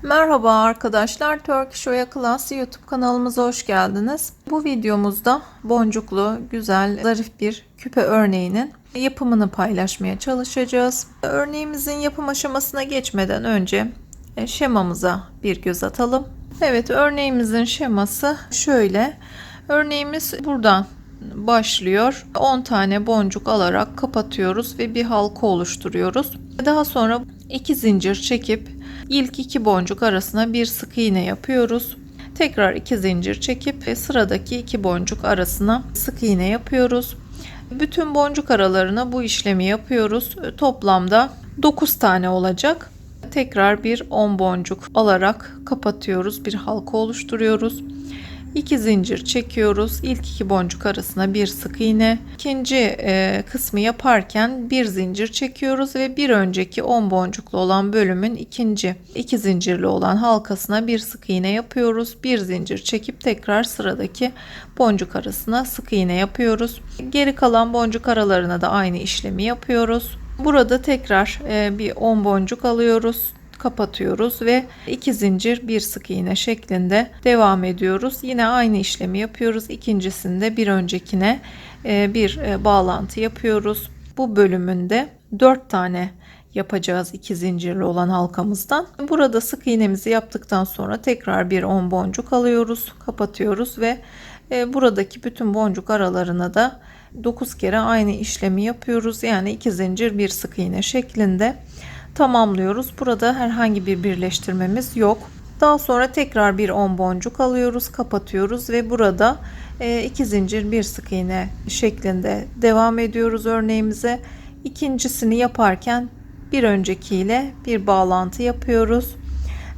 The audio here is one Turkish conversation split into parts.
Merhaba arkadaşlar, Turkish Oya Class YouTube kanalımıza hoş geldiniz. Bu videomuzda boncuklu, güzel, zarif bir küpe örneğinin yapımını paylaşmaya çalışacağız. Örneğimizin yapım aşamasına geçmeden önce şemamıza bir göz atalım. Evet, örneğimizin şeması şöyle. Örneğimiz buradan başlıyor. 10 tane boncuk alarak kapatıyoruz ve bir halka oluşturuyoruz. Daha sonra 2 zincir çekip ilk 2 boncuk arasına bir sık iğne yapıyoruz. Tekrar 2 zincir çekip sıradaki 2 boncuk arasına sık iğne yapıyoruz. Bütün boncuk aralarına bu işlemi yapıyoruz. Toplamda 9 tane olacak. Tekrar bir 10 boncuk alarak kapatıyoruz. Bir halka oluşturuyoruz. 2 zincir çekiyoruz. İlk 2 boncuk arasına bir sık iğne. İkinci kısmı yaparken bir zincir çekiyoruz ve bir önceki 10 boncuklu olan bölümün ikinci 2 zincirli olan halkasına bir sık iğne yapıyoruz. Bir zincir çekip tekrar sıradaki boncuk arasına sık iğne yapıyoruz. Geri kalan boncuk aralarına da aynı işlemi yapıyoruz. Burada tekrar bir 10 boncuk alıyoruz, kapatıyoruz ve 2 zincir bir sık iğne şeklinde devam ediyoruz. Yine aynı işlemi yapıyoruz. İkincisinde bir öncekine bir bağlantı yapıyoruz. Bu bölümünde 4 tane yapacağız 2 zincirli olan halkamızdan. Burada sık iğnemizi yaptıktan sonra tekrar bir 10 boncuk alıyoruz, kapatıyoruz ve buradaki bütün boncuk aralarına da 9 kere aynı işlemi yapıyoruz. Yani 2 zincir bir sık iğne şeklinde tamamlıyoruz. Burada herhangi bir birleştirmemiz yok. Daha sonra tekrar bir 10 boncuk alıyoruz, kapatıyoruz ve burada 2 zincir bir sık iğne şeklinde devam ediyoruz örneğimize. İkincisini yaparken bir öncekiyle bir bağlantı yapıyoruz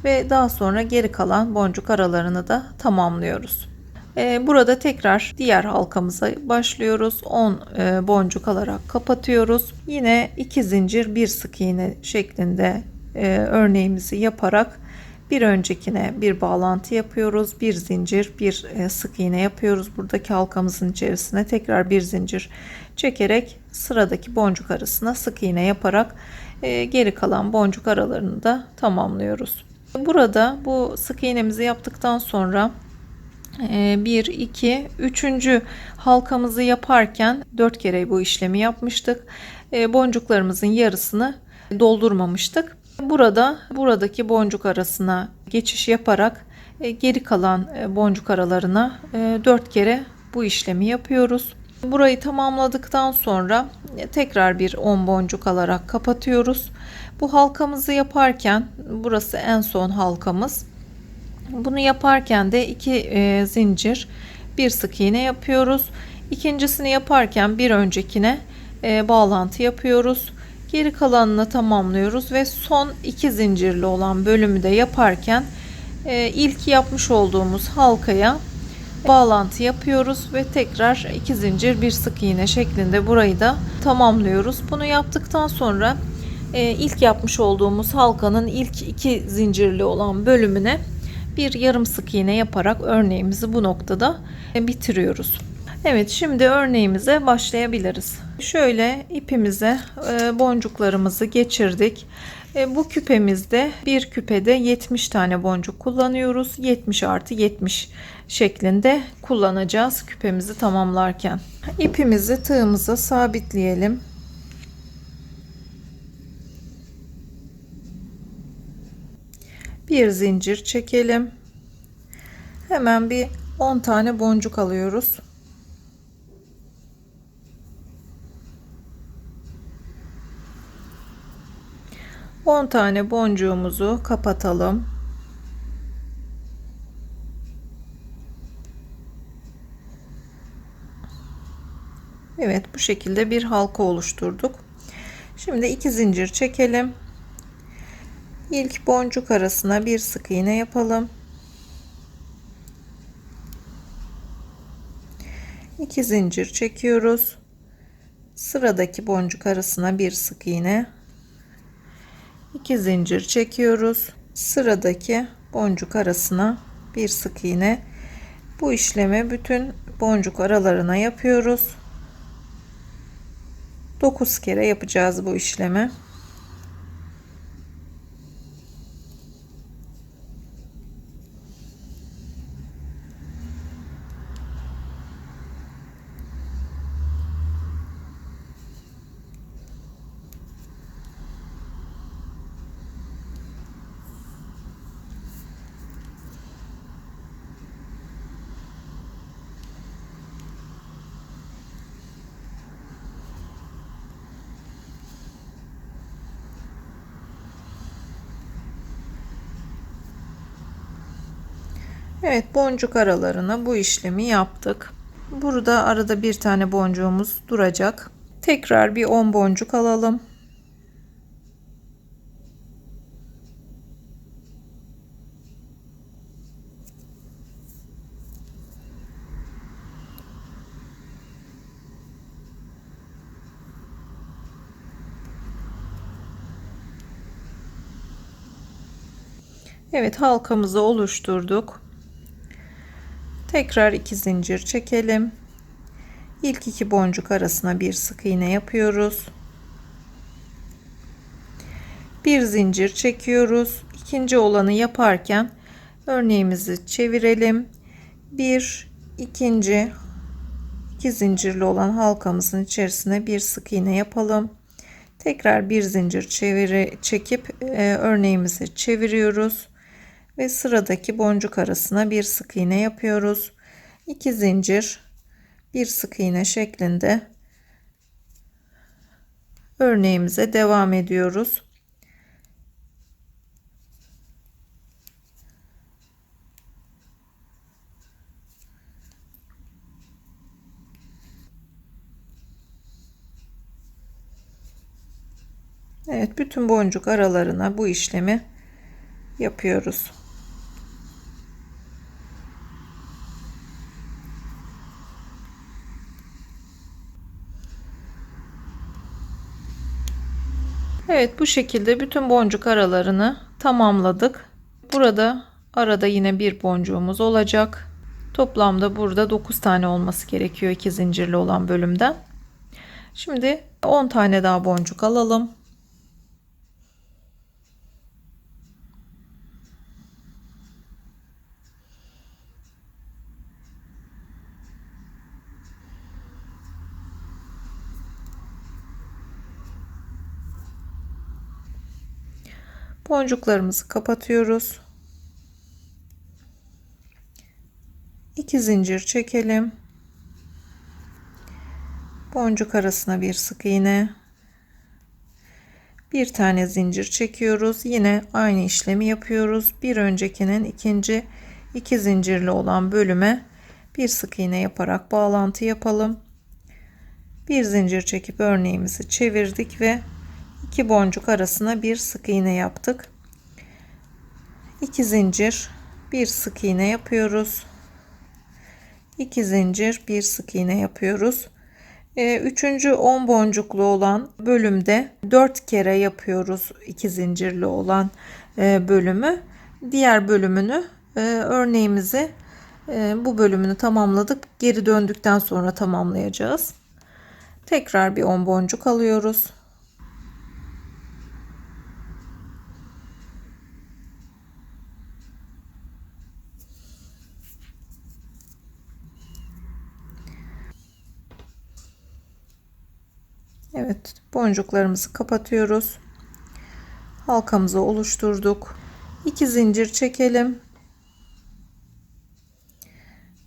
ve daha sonra geri kalan boncuk aralarını da tamamlıyoruz. Burada tekrar diğer halkamıza başlıyoruz. 10 boncuk alarak kapatıyoruz. Yine 2 zincir bir sık iğne şeklinde örneğimizi yaparak bir öncekine bir bağlantı yapıyoruz. Bir zincir bir sık iğne yapıyoruz. Buradaki halkamızın içerisine tekrar bir zincir çekerek sıradaki boncuk arasına sık iğne yaparak geri kalan boncuk aralarını da tamamlıyoruz. Burada bu sık iğnemizi yaptıktan sonra 1 2 3. halkamızı yaparken 4 kere bu işlemi yapmıştık. Boncuklarımızın yarısını doldurmamıştık. Buradaki boncuk arasına geçiş yaparak geri kalan boncuk aralarına 4 kere bu işlemi yapıyoruz. Burayı tamamladıktan sonra tekrar bir 10 boncuk alarak kapatıyoruz. Bu halkamızı yaparken burası en son halkamız. Bunu yaparken de 2 zincir bir sık iğne yapıyoruz. İkincisini yaparken bir öncekine bağlantı yapıyoruz. Geri kalanını tamamlıyoruz ve son 2 zincirli olan bölümü de yaparken ilk yapmış olduğumuz halkaya bağlantı yapıyoruz ve tekrar 2 zincir bir sık iğne şeklinde burayı da tamamlıyoruz. Bunu yaptıktan sonra ilk yapmış olduğumuz halkanın ilk 2 zincirli olan bölümüne bir yarım sık iğne yaparak örneğimizi bu noktada bitiriyoruz. Evet, şimdi örneğimize başlayabiliriz. Şöyle ipimize boncuklarımızı geçirdik. Bu küpemizde bir küpede 70 tane boncuk kullanıyoruz. 70 artı 70 şeklinde kullanacağız küpemizi tamamlarken. İpimizi tığımıza sabitleyelim. Bir zincir çekelim. Hemen bir 10 tane boncuk alıyoruz. On tane boncuğumuzu kapatalım. Evet, bu şekilde bir halka oluşturduk. Şimdi 2 zincir çekelim. İlk boncuk arasına bir sık iğne yapalım. 2 zincir çekiyoruz. Sıradaki boncuk arasına bir sık iğne. 2 zincir çekiyoruz. Sıradaki boncuk arasına bir sık iğne. Bu işlemi bütün boncuk aralarına yapıyoruz. 9 kere yapacağız bu işlemi. Evet, boncuk aralarına bu işlemi yaptık. Burada arada bir tane boncuğumuz duracak. Tekrar bir 10 boncuk alalım. Evet, halkamızı oluşturduk. Tekrar 2 zincir çekelim. İlk 2 boncuk arasına bir sık iğne yapıyoruz. Bir zincir çekiyoruz. İkinci olanı yaparken örneğimizi çevirelim. Bir ikinci 2 zincirli olan halkamızın içerisine bir sık iğne yapalım. Tekrar bir zincir çekip örneğimizi çeviriyoruz ve sıradaki boncuk arasına bir sık iğne yapıyoruz. 2 zincir, bir sık iğne şeklinde örneğimize devam ediyoruz. Evet, bütün boncuk aralarına bu işlemi yapıyoruz. Evet, bu şekilde bütün boncuk aralarını tamamladık. Burada arada yine bir boncuğumuz olacak. Toplamda burada 9 tane olması gerekiyor 2 zincirli olan bölümden. Şimdi 10 tane daha boncuk alalım. Boncuklarımızı kapatıyoruz. 2 zincir çekelim. Boncuk arasına bir sık iğne. Bir tane zincir çekiyoruz. Yine aynı işlemi yapıyoruz. Bir öncekinin ikinci 2 zincirli olan bölüme bir sık iğne yaparak bağlantı yapalım. Bir zincir çekip örneğimizi çevirdik ve 2 boncuk arasına bir sık iğne yaptık. 2 zincir, bir sık iğne yapıyoruz. 2 zincir, bir sık iğne yapıyoruz. Üçüncü 10 boncuklu olan bölümde 4 kere yapıyoruz 2 zincirli olan bölümü. Diğer bölümünü örneğimizi bu bölümünü tamamladık. Geri döndükten sonra tamamlayacağız. Tekrar bir 10 boncuk alıyoruz. Evet, boncuklarımızı kapatıyoruz. Halkamızı oluşturduk. 2 zincir çekelim.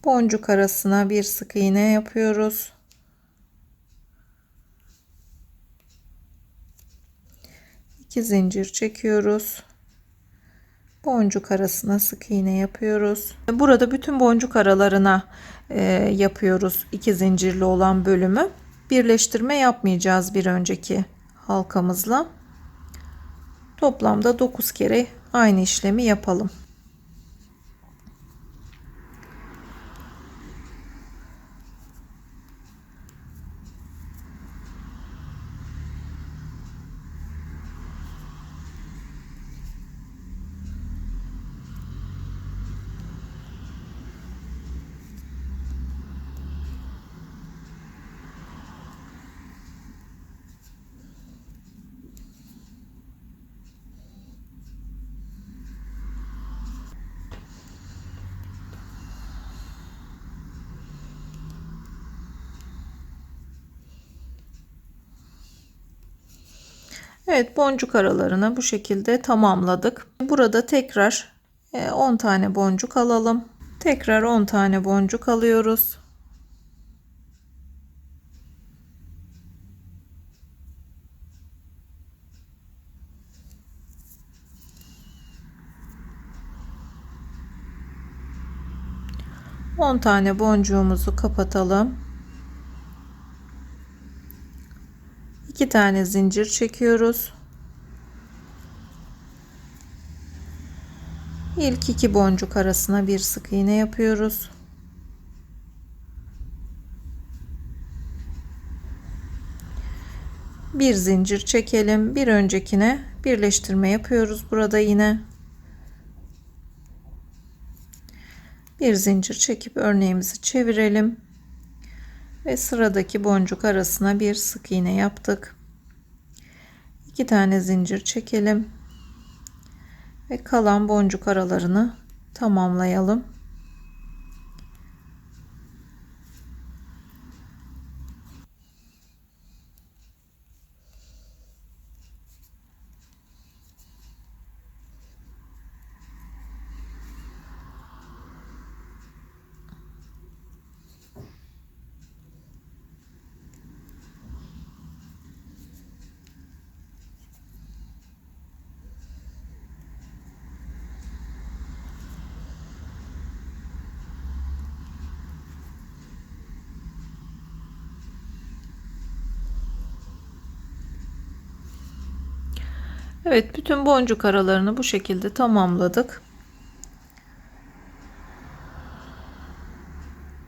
Boncuk arasına bir sık iğne yapıyoruz. 2 zincir çekiyoruz. Boncuk arasına sık iğne yapıyoruz. Burada bütün boncuk aralarına yapıyoruz 2 zincirli olan bölümü. Birleştirme yapmayacağız bir önceki halkamızla. Toplamda 9 kere aynı işlemi yapalım. Evet, boncuk aralarını bu şekilde tamamladık. Burada tekrar 10 tane boncuk alalım. Tekrar 10 tane boncuk alıyoruz. 10 tane boncuğumuzu kapatalım. 2 tane zincir çekiyoruz. İlk 2 boncuk arasına bir sık iğne yapıyoruz. Bir zincir çekelim. Bir öncekine birleştirme yapıyoruz. Burada yine bir zincir çekip örneğimizi çevirelim ve sıradaki boncuk arasına bir sık iğne yaptık. 2 tane zincir çekelim ve kalan boncuk aralarını tamamlayalım. Evet, bütün boncuk aralarını bu şekilde tamamladık.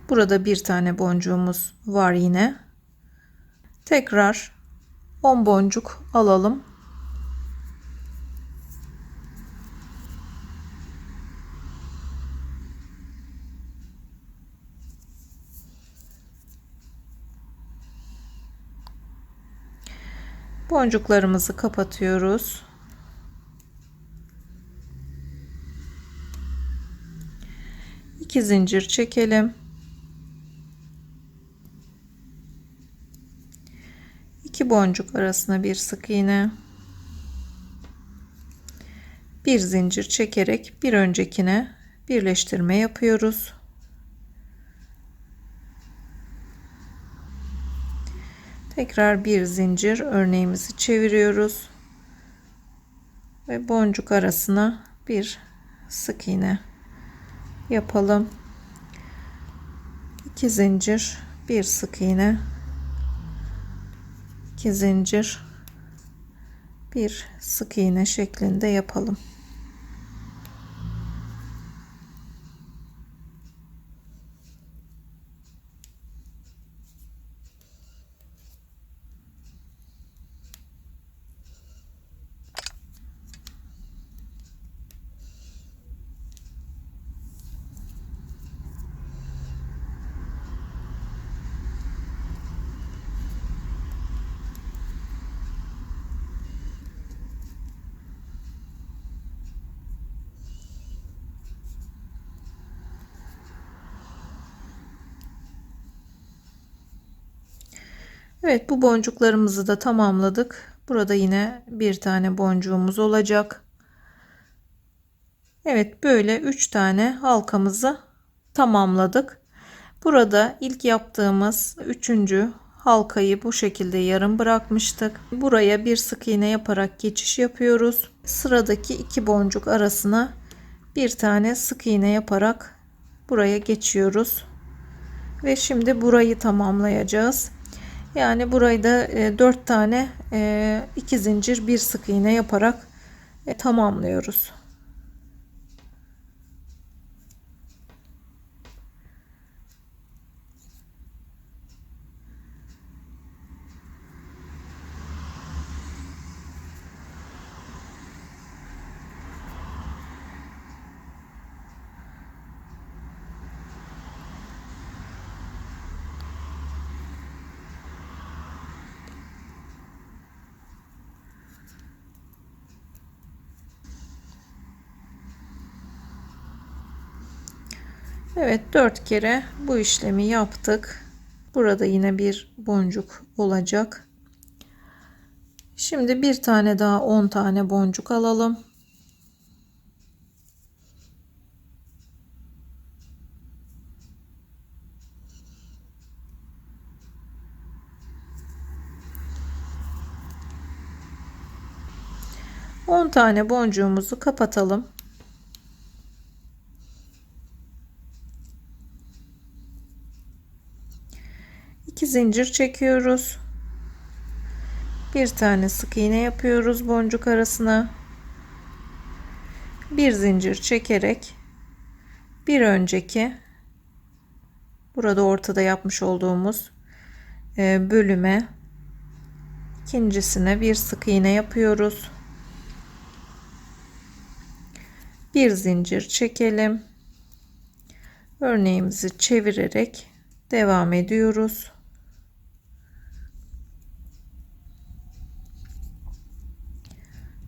Burada bir tane boncuğumuz var yine. Tekrar 10 boncuk alalım. Boncuklarımızı kapatıyoruz. İki zincir çekelim. 2 boncuk arasına bir sık iğne. Bir zincir çekerek bir öncekine birleştirme yapıyoruz. Tekrar bir zincir, örneğimizi çeviriyoruz ve boncuk arasına bir sık iğne yapalım. 2 zincir, bir sık iğne, 2 zincir, bir sık iğne şeklinde yapalım. Evet, bu boncuklarımızı da tamamladık. Burada yine bir tane boncuğumuz olacak. Evet, böyle 3 tane halkamızı tamamladık. Burada ilk yaptığımız 3. halkayı bu şekilde yarım bırakmıştık. Buraya bir sık iğne yaparak geçiş yapıyoruz. Sıradaki 2 boncuk arasına bir tane sık iğne yaparak buraya geçiyoruz. Ve şimdi burayı tamamlayacağız. Yani burayı da 4 tane 2 zincir bir sık iğne yaparak tamamlıyoruz. Evet, 4 kere bu işlemi yaptık. Burada yine bir boncuk olacak. Şimdi bir tane daha 10 tane boncuk alalım. On tane boncuğumuzu kapatalım. 2 zincir çekiyoruz. Bir tane sık iğne yapıyoruz boncuk arasına. Bir zincir çekerek bir önceki burada ortada yapmış olduğumuz bölüme ikincisine bir sık iğne yapıyoruz. Bir zincir çekelim. Örneğimizi çevirerek devam ediyoruz.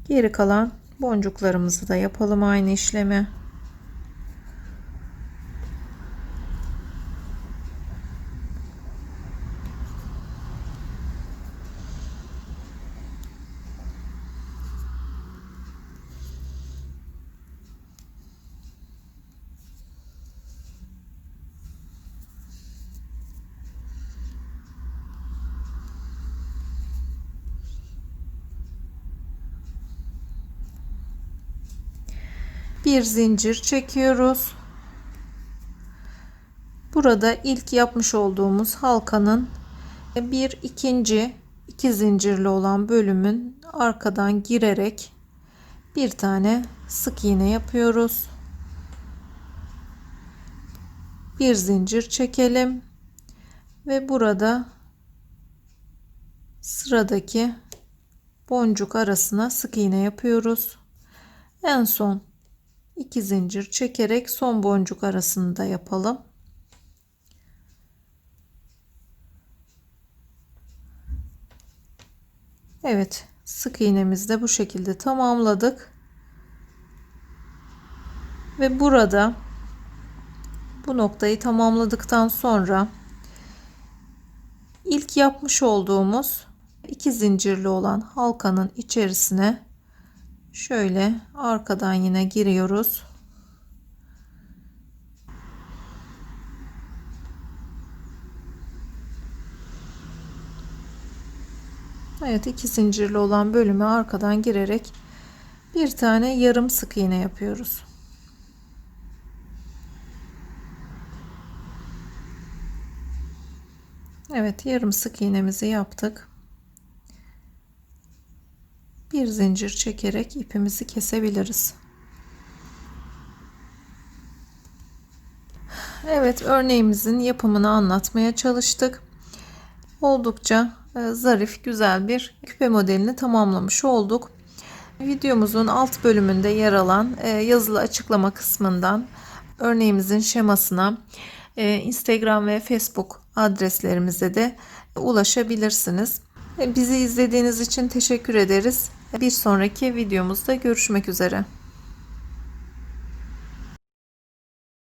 Geri kalan boncuklarımızı da yapalım aynı işlemi. Bir zincir çekiyoruz. Burada ilk yapmış olduğumuz halkanın bir ikinci iki zincirli olan bölümün arkadan girerek bir tane sık iğne yapıyoruz. Bir zincir çekelim ve burada sıradaki boncuk arasına sık iğne yapıyoruz. En son 2 zincir çekerek son boncuk arasını da yapalım. Evet, sık iğnemizi de bu şekilde tamamladık. Ve burada bu noktayı tamamladıktan sonra ilk yapmış olduğumuz 2 zincirli olan halkanın içerisine şöyle arkadan yine giriyoruz. Evet, 2 zincirli olan bölüme arkadan girerek bir tane yarım sık iğne yapıyoruz. Evet, yarım sık iğnemizi yaptık. Bir zincir çekerek ipimizi kesebiliriz. Evet, örneğimizin yapımını anlatmaya çalıştık. Oldukça zarif, güzel bir küpe modelini tamamlamış olduk. Videomuzun alt bölümünde yer alan yazılı açıklama kısmından örneğimizin şemasına Instagram ve Facebook adreslerimize de ulaşabilirsiniz. Bizi izlediğiniz için teşekkür ederiz. Bir sonraki videomuzda görüşmek üzere.